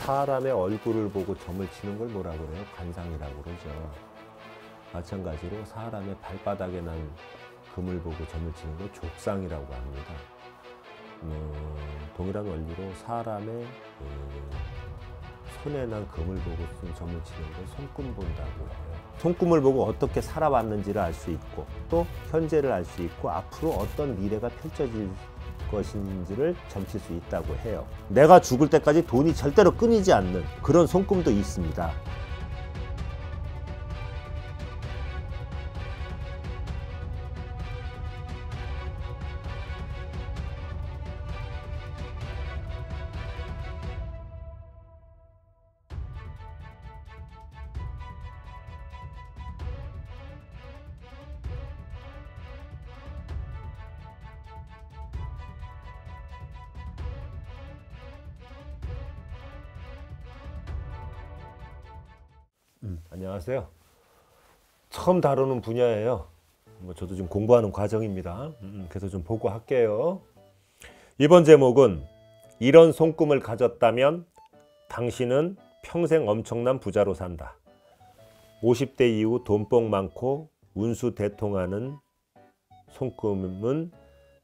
사람의 얼굴을 보고 점을 치는 걸 뭐라고 그래요? 관상이라고 그러죠. 마찬가지로 사람의 발바닥에 난 금을 보고 점을 치는 걸 족상이라고 합니다. 동일한 원리로 사람의 손에 난 금을 보고 점을 치는 걸 손금 본다고 해요. 손금을 보고 어떻게 살아왔는지를 알 수 있고, 또 현재를 알 수 있고, 앞으로 어떤 미래가 펼쳐질 것인지를 점칠 수 있다고 해요. 내가 죽을 때까지 돈이 절대로 끊이지 않는 그런 손금도 있습니다. 안녕하세요. 처음 다루는 분야예요. 저도 좀 공부하는 과정입니다. 그래서 좀 보고 할게요. 이번 제목은 이런 손금을 가졌다면 당신은 평생 엄청난 부자로 산다. 50대 이후 돈복 많고 운수 대통하는 손금은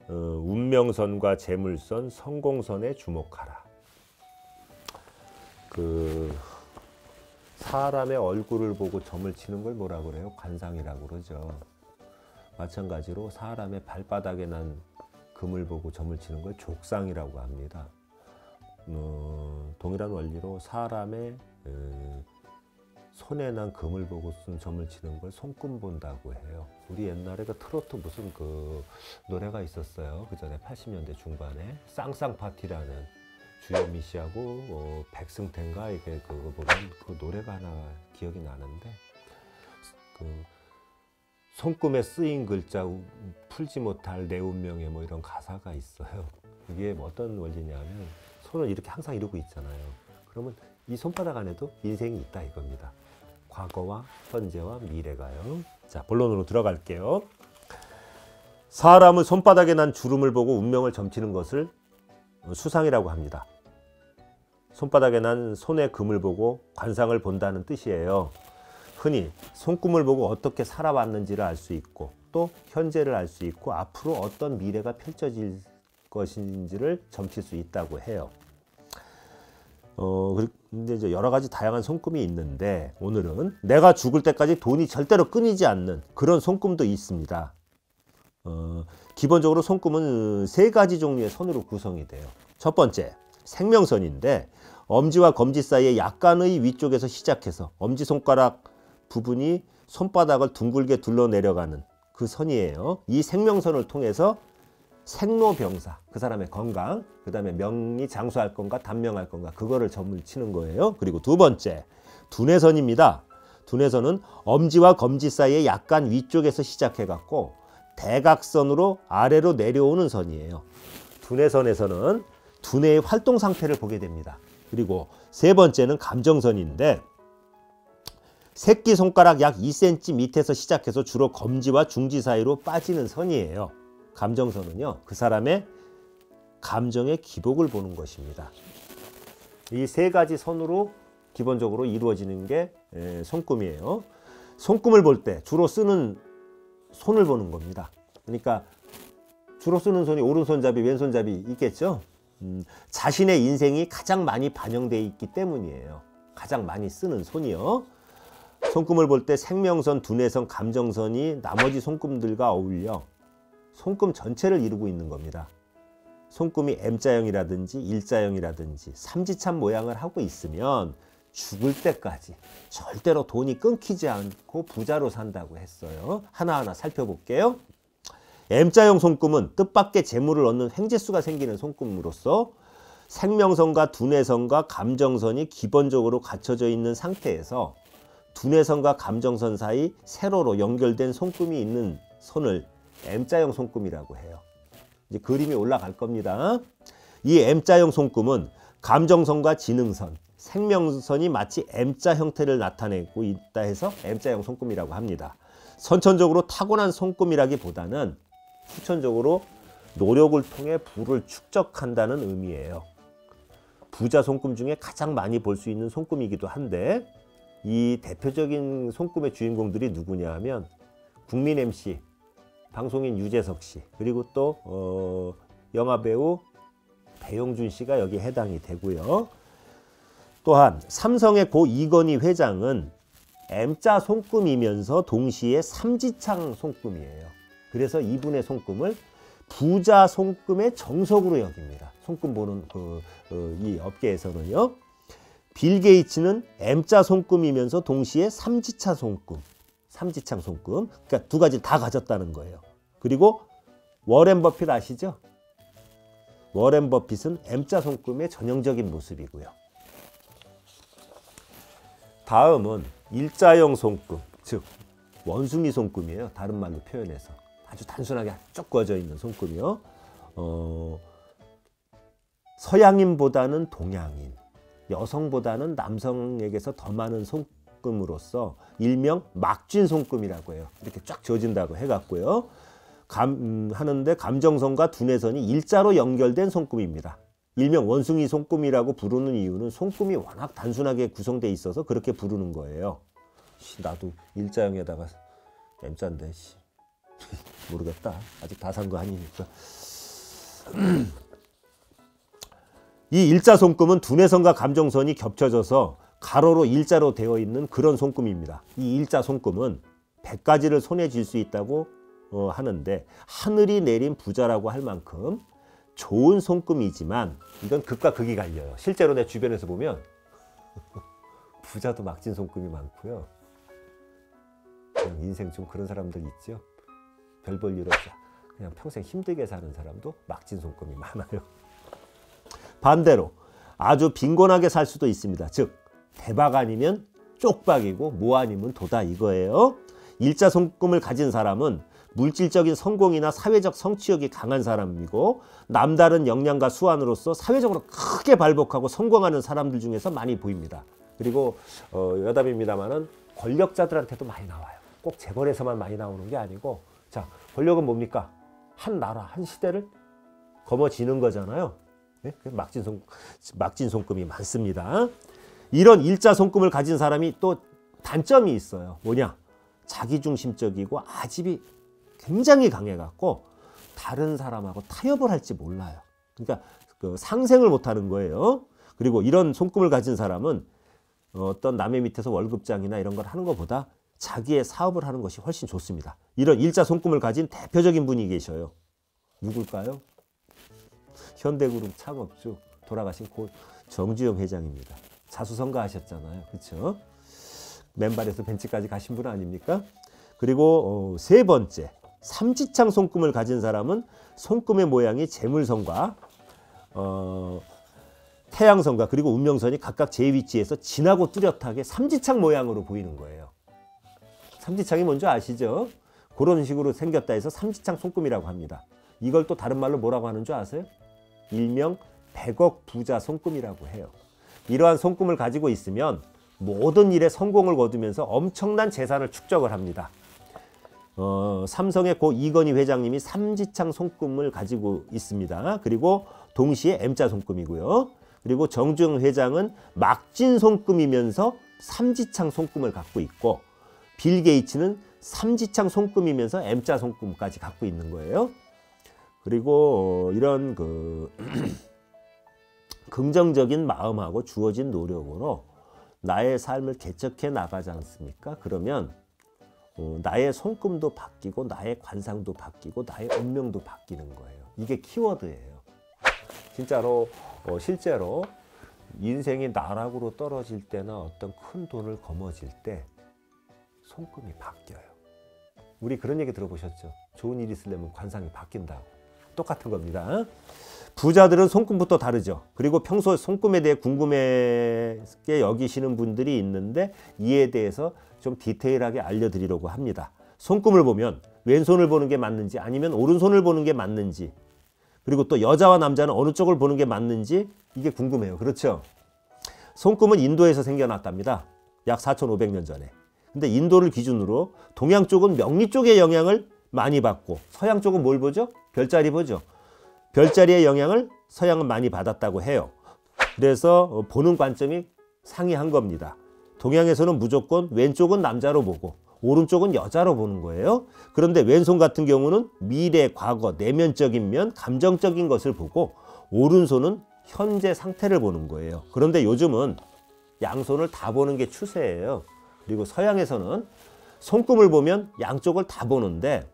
운명선과 재물선, 성공선에 주목하라. 사람의 얼굴을 보고 점을 치는 걸 뭐라고 그래요? 관상이라고 그러죠. 마찬가지로 사람의 발바닥에 난 금을 보고 점을 치는 걸 족상이라고 합니다. 동일한 원리로 사람의 손에 난 금을 보고 점을 치는 걸 손금 본다고 해요. 우리 옛날에 트로트 무슨 노래가 있었어요. 그 전에 80년대 중반에 쌍쌍파티라는 주현미 씨하고 백승태인가 이게 그거 보면 그 노래가 하나 기억이 나는데 손금에 쓰인 글자 풀지 못할 내 운명에 이런 가사가 있어요. 이게 어떤 원리냐면 손을 이렇게 항상 이러고 있잖아요. 그러면 이 손바닥 안에도 인생이 있다 이겁니다. 과거와 현재와 미래가요. 자, 본론으로 들어갈게요. 사람은 손바닥에 난 주름을 보고 운명을 점치는 것을 수상이라고 합니다. 손바닥에 난 손의 금을 보고 관상을 본다는 뜻이에요. 흔히 손금을 보고 어떻게 살아왔는지를 알 수 있고, 또 현재를 알 수 있고, 앞으로 어떤 미래가 펼쳐질 것인지를 점칠 수 있다고 해요. 근데 이제 여러 가지 다양한 손금이 있는데 오늘은 내가 죽을 때까지 돈이 절대로 끊이지 않는 그런 손금도 있습니다. 기본적으로 손금은 세 가지 종류의 선으로 구성이 돼요. 첫 번째, 생명선인데 엄지와 검지 사이에 약간의 위쪽에서 시작해서 엄지손가락 부분이 손바닥을 둥글게 둘러 내려가는 그 선이에요. 이 생명선을 통해서 생로병사, 그 사람의 건강, 그 다음에 명이 장수할 건가 단명할 건가 그거를 점을 치는 거예요. 그리고 두 번째, 두뇌선입니다. 두뇌선은 엄지와 검지 사이에 약간 위쪽에서 시작해 갖고 대각선으로 아래로 내려오는 선이에요. 두뇌선에서는 두뇌의 활동 상태를 보게 됩니다. 그리고 세 번째는 감정선인데 새끼손가락 약 2cm 밑에서 시작해서 주로 검지와 중지 사이로 빠지는 선이에요. 감정선은요, 그 사람의 감정의 기복을 보는 것입니다. 이 세 가지 선으로 기본적으로 이루어지는 게 손금이에요. 손금을 볼 때 주로 쓰는 손을 보는 겁니다. 그러니까 주로 쓰는 손이 오른손잡이, 왼손잡이 있겠죠. 자신의 인생이 가장 많이 반영되어 있기 때문이에요. 가장 많이 쓰는 손이요. 손금을 볼 때 생명선, 두뇌선, 감정선이 나머지 손금들과 어울려 손금 전체를 이루고 있는 겁니다. 손금이 M자형이라든지 일자형이라든지 삼지참 모양을 하고 있으면 죽을 때까지 절대로 돈이 끊기지 않고 부자로 산다고 했어요. 하나하나 살펴볼게요. M자형 손금은 뜻밖의 재물을 얻는 횡재수가 생기는 손금으로서 생명선과 두뇌선과 감정선이 기본적으로 갖춰져 있는 상태에서 두뇌선과 감정선 사이 세로로 연결된 손금이 있는 손을 M자형 손금이라고 해요. 이제 그림이 올라갈 겁니다. 이 M자형 손금은 감정선과 지능선, 생명선이 마치 M자 형태를 나타내고 있다 해서 M자형 손금이라고 합니다. 선천적으로 타고난 손금이라기보다는 후천적으로 노력을 통해 부를 축적한다는 의미예요. 부자 손금 중에 가장 많이 볼 수 있는 손금이기도 한데 이 대표적인 손금의 주인공들이 누구냐 하면 국민 MC 방송인 유재석 씨 그리고 또 영화배우 배용준 씨가 여기에 해당이 되고요. 또한 삼성의 고 이건희 회장은 M자 손금이면서 동시에 삼지창 손금이에요. 그래서 이분의 손금을 부자 손금의 정석으로 여깁니다. 손금 보는 이 업계에서는요. 빌 게이츠는 M자 손금이면서 동시에 삼지창 손금, 삼지창 손금. 그러니까 두 가지 다 가졌다는 거예요. 그리고 워렌 버핏 아시죠? 워렌 버핏은 M자 손금의 전형적인 모습이고요. 다음은 일자형 손금, 즉 원숭이 손금이에요. 다른 말로 표현해서 아주 단순하게 쭉 꺼져 있는 손금이요. 서양인보다는 동양인, 여성보다는 남성에게서 더 많은 손금으로서 일명 막쥔 손금이라고 해요. 이렇게 쫙 지어진다고 해갖고요. 하는데 감정선과 두뇌선이 일자로 연결된 손금입니다. 일명 원숭이 손금이라고 부르는 이유는 손금이 워낙 단순하게 구성되어 있어서 그렇게 부르는 거예요. 나도 일자형에다가 M자인데 모르겠다. 아직 다 산 거 아니니까. 이 일자 손금은 두뇌선과 감정선이 겹쳐져서 가로로 일자로 되어 있는 그런 손금입니다. 이 일자 손금은 100가지를 손에 쥘 수 있다고 하는데 하늘이 내린 부자라고 할 만큼 좋은 손금이지만 이건 극과 극이 갈려요. 실제로 내 주변에서 보면 부자도 막진 손금이 많고요. 인생 좀 그런 사람들 있죠. 별 볼 일 없이 그냥 평생 힘들게 사는 사람도 막진 손금이 많아요. 반대로 아주 빈곤하게 살 수도 있습니다. 즉 대박 아니면 쪽박이고 뭐 아니면 도다 이거예요. 일자 손금을 가진 사람은 물질적인 성공이나 사회적 성취욕이 강한 사람이고 남다른 역량과 수완으로서 사회적으로 크게 발복하고 성공하는 사람들 중에서 많이 보입니다. 그리고 여담입니다만은 권력자들한테도 많이 나와요. 꼭 재벌에서만 많이 나오는 게 아니고 자 권력은 뭡니까? 한 나라, 한 시대를 거머쥐는 거잖아요. 네? 막진 손금이 많습니다. 이런 일자 손금을 가진 사람이 또 단점이 있어요. 뭐냐? 자기중심적이고 아집이 굉장히 강해갖고 다른 사람하고 타협을 할지 몰라요. 그러니까 상생을 못하는 거예요. 그리고 이런 손금을 가진 사람은 어떤 남의 밑에서 월급장이나 이런 걸 하는 것보다 자기의 사업을 하는 것이 훨씬 좋습니다. 이런 일자 손금을 가진 대표적인 분이 계셔요. 누굴까요? 현대그룹 창업주 돌아가신 고 정주영 회장입니다. 자수성가 하셨잖아요. 그렇죠? 맨발에서 벤치까지 가신 분 아닙니까? 그리고 세 번째, 삼지창 손금을 가진 사람은 손금의 모양이 재물선과 태양선과 그리고 운명선이 각각 제 위치에서 진하고 뚜렷하게 삼지창 모양으로 보이는 거예요. 삼지창이 뭔지 아시죠? 그런 식으로 생겼다 해서 삼지창 손금이라고 합니다. 이걸 또 다른 말로 뭐라고 하는 줄 아세요? 일명 100억 부자 손금이라고 해요. 이러한 손금을 가지고 있으면 모든 일에 성공을 거두면서 엄청난 재산을 축적을 합니다. 삼성의 고 이건희 회장님이 삼지창 손금을 가지고 있습니다. 그리고 동시에 M자 손금이고요. 그리고 정주영 회장은 막진 손금이면서 삼지창 손금을 갖고 있고 빌 게이츠는 삼지창 손금이면서 M자 손금까지 갖고 있는 거예요. 그리고 이런 긍정적인 마음하고 주어진 노력으로 나의 삶을 개척해 나가지 않습니까? 그러면 나의 손금도 바뀌고 나의 관상도 바뀌고 나의 운명도 바뀌는 거예요. 이게 키워드예요. 진짜로 실제로 인생이 나락으로 떨어질 때나 어떤 큰 돈을 거머쥘 때 손금이 바뀌어요. 우리 그런 얘기 들어보셨죠? 좋은 일 있으려면 관상이 바뀐다고. 똑같은 겁니다. 부자들은 손금부터 다르죠. 그리고 평소에 손금에 대해 궁금하게 여기시는 분들이 있는데 이에 대해서 좀 디테일하게 알려드리려고 합니다. 손금을 보면 왼손을 보는 게 맞는지 아니면 오른손을 보는 게 맞는지 그리고 또 여자와 남자는 어느 쪽을 보는 게 맞는지 이게 궁금해요. 그렇죠? 손금은 인도에서 생겨났답니다. 약 4,500년 전에. 근데 인도를 기준으로 동양 쪽은 명리 쪽의 영향을 많이 받고 서양 쪽은 뭘 보죠? 별자리 보죠. 별자리의 영향을 서양은 많이 받았다고 해요. 그래서 보는 관점이 상이한 겁니다. 동양에서는 무조건 왼쪽은 남자로 보고 오른쪽은 여자로 보는 거예요. 그런데 왼손 같은 경우는 미래, 과거, 내면적인 면, 감정적인 것을 보고 오른손은 현재 상태를 보는 거예요. 그런데 요즘은 양손을 다 보는 게 추세예요. 그리고 서양에서는 손금을 보면 양쪽을 다 보는데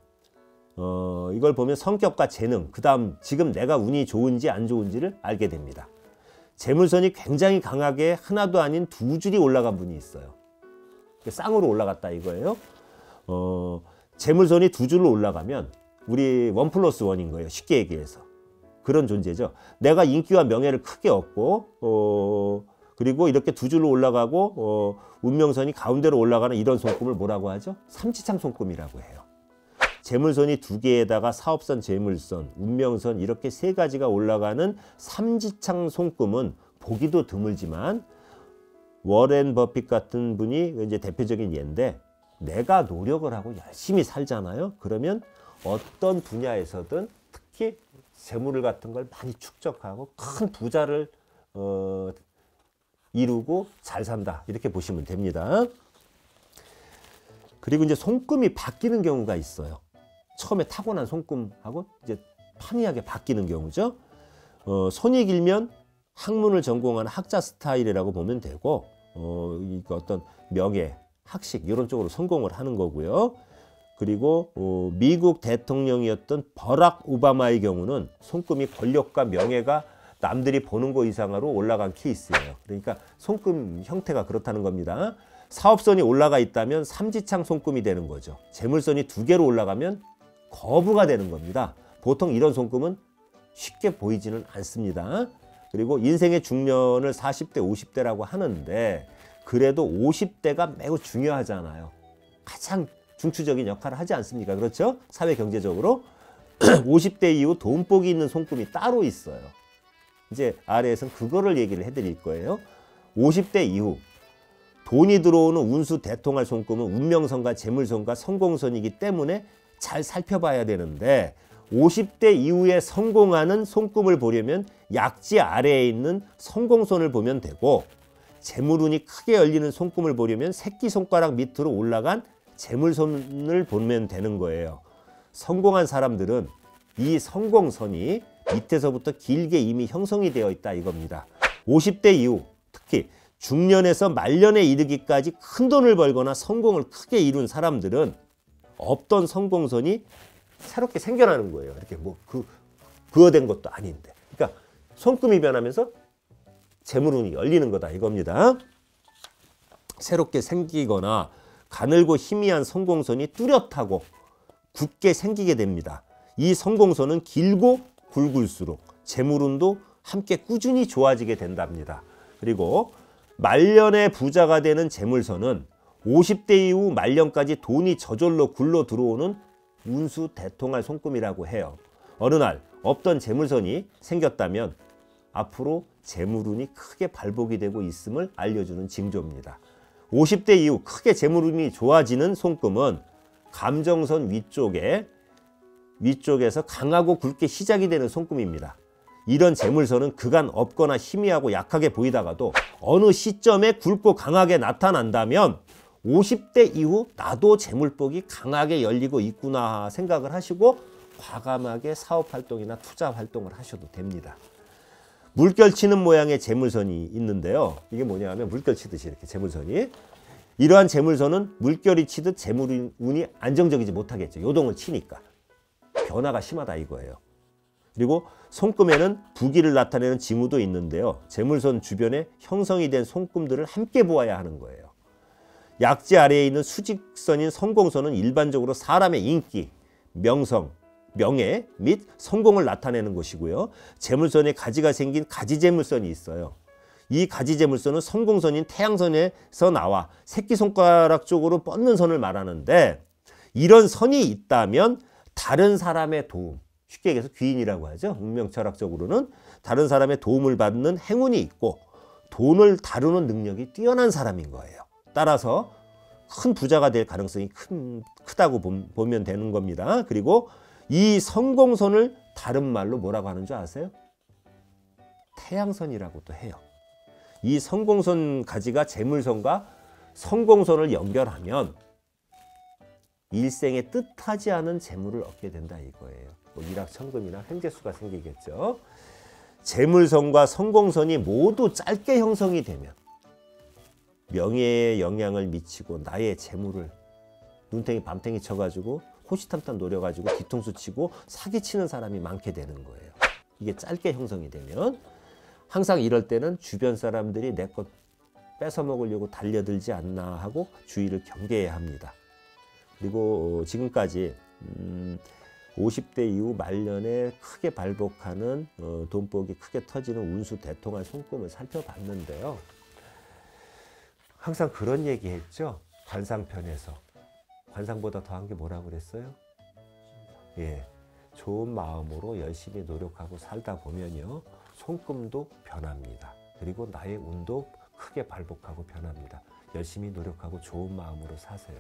이걸 보면 성격과 재능, 그 다음 지금 내가 운이 좋은지 안 좋은지를 알게 됩니다. 재물선이 굉장히 강하게 하나도 아닌 두 줄이 올라간 분이 있어요. 쌍으로 올라갔다 이거예요. 재물선이 두 줄로 올라가면 우리 1+1인 거예요. 쉽게 얘기해서. 그런 존재죠. 내가 인기와 명예를 크게 얻고 그리고 이렇게 두 줄로 올라가고 운명선이 가운데로 올라가는 이런 손금을 뭐라고 하죠? 삼지창 손금이라고 해요. 재물선이 두 개에다가 사업선, 재물선, 운명선 이렇게 세 가지가 올라가는 삼지창 손금은 보기도 드물지만 워렌 버핏 같은 분이 이제 대표적인 예인데 내가 노력을 하고 열심히 살잖아요. 그러면 어떤 분야에서든 특히 재물 같은 걸 많이 축적하고 큰 부자를 이루고 잘 산다. 이렇게 보시면 됩니다. 그리고 이제 손금이 바뀌는 경우가 있어요. 처음에 타고난 손금하고 이제 판이하게 바뀌는 경우죠. 손이 길면 학문을 전공하는 학자 스타일이라고 보면 되고 어떤 명예, 학식 이런 쪽으로 성공을 하는 거고요. 그리고 미국 대통령이었던 버락 오바마의 경우는 손금이 권력과 명예가 남들이 보는 거 이상으로 올라간 케이스예요. 그러니까 손금 형태가 그렇다는 겁니다. 사업선이 올라가 있다면 삼지창 손금이 되는 거죠. 재물선이 두 개로 올라가면 거부가 되는 겁니다. 보통 이런 손금은 쉽게 보이지는 않습니다. 그리고 인생의 중년을 40대, 50대라고 하는데 그래도 50대가 매우 중요하잖아요. 가장 중추적인 역할을 하지 않습니까? 그렇죠? 사회 경제적으로 50대 이후 돈복이 있는 손금이 따로 있어요. 이제 아래에서는 그거를 얘기를 해드릴 거예요. 50대 이후 돈이 들어오는 운수 대통할 손금은 운명선과 재물선과 성공선이기 때문에 잘 살펴봐야 되는데 50대 이후에 성공하는 손금을 보려면 약지 아래에 있는 성공선을 보면 되고 재물운이 크게 열리는 손금을 보려면 새끼손가락 밑으로 올라간 재물선을 보면 되는 거예요. 성공한 사람들은 이 성공선이 밑에서부터 길게 이미 형성이 되어 있다 이겁니다. 50대 이후 특히 중년에서 말년에 이르기까지 큰 돈을 벌거나 성공을 크게 이룬 사람들은 없던 성공선이 새롭게 생겨나는 거예요. 이렇게 뭐 부여된 것도 아닌데. 그러니까 손금이 변하면서 재물운이 열리는 거다 이겁니다. 새롭게 생기거나 가늘고 희미한 성공선이 뚜렷하고 굳게 생기게 됩니다. 이 성공선은 길고 굵을수록 재물운도 함께 꾸준히 좋아지게 된답니다. 그리고 말년에 부자가 되는 재물선은 50대 이후 말년까지 돈이 저절로 굴러 들어오는 운수 대통할 손금이라고 해요. 어느 날 없던 재물선이 생겼다면 앞으로 재물운이 크게 발복이 되고 있음을 알려주는 징조입니다. 50대 이후 크게 재물운이 좋아지는 손금은 감정선 위쪽에서 강하고 굵게 시작이 되는 손금입니다. 이런 재물선은 그간 없거나 희미하고 약하게 보이다가도 어느 시점에 굵고 강하게 나타난다면 50대 이후 나도 재물복이 강하게 열리고 있구나 생각을 하시고 과감하게 사업활동이나 투자활동을 하셔도 됩니다. 물결 치는 모양의 재물선이 있는데요. 이게 뭐냐면 물결 치듯이 이렇게 재물선이 이러한 재물선은 물결이 치듯 재물운이 안정적이지 못하겠죠. 요동을 치니까. 변화가 심하다 이거예요. 그리고 손금에는 부기를 나타내는 징후도 있는데요. 재물선 주변에 형성이 된 손금들을 함께 보아야 하는 거예요. 약지 아래에 있는 수직선인 성공선은 일반적으로 사람의 인기, 명성, 명예 및 성공을 나타내는 것이고요. 재물선에 가지가 생긴 가지재물선이 있어요. 이 가지재물선은 성공선인 태양선에서 나와 새끼손가락 쪽으로 뻗는 선을 말하는데 이런 선이 있다면 다른 사람의 도움, 쉽게 얘기해서 귀인이라고 하죠. 운명철학적으로는 다른 사람의 도움을 받는 행운이 있고 돈을 다루는 능력이 뛰어난 사람인 거예요. 따라서 큰 부자가 될 가능성이 크다고 보면 되는 겁니다. 그리고 이 성공선을 다른 말로 뭐라고 하는 줄 아세요? 태양선이라고도 해요. 이 성공선 가지가 재물선과 성공선을 연결하면 일생에 뜻하지 않은 재물을 얻게 된다 이거예요. 뭐 일확천금이나 횡재수가 생기겠죠. 재물선과 성공선이 모두 짧게 형성이 되면 명예에 영향을 미치고 나의 재물을 눈탱이 밤탱이 쳐가지고 호시탐탐 노려가지고 뒤통수 치고 사기치는 사람이 많게 되는 거예요. 이게 짧게 형성이 되면 항상 이럴 때는 주변 사람들이 내 것 뺏어먹으려고 달려들지 않나 하고 주의를 경계해야 합니다. 그리고 지금까지 50대 이후 말년에 크게 발복하는 돈복이 크게 터지는 운수 대통한 손금을 살펴봤는데요. 항상 그런 얘기 했죠. 관상편에서. 관상보다 더한 게 뭐라고 그랬어요? 예, 좋은 마음으로 열심히 노력하고 살다 보면요. 손금도 변합니다. 그리고 나의 운도 크게 발복하고 변합니다. 열심히 노력하고 좋은 마음으로 사세요.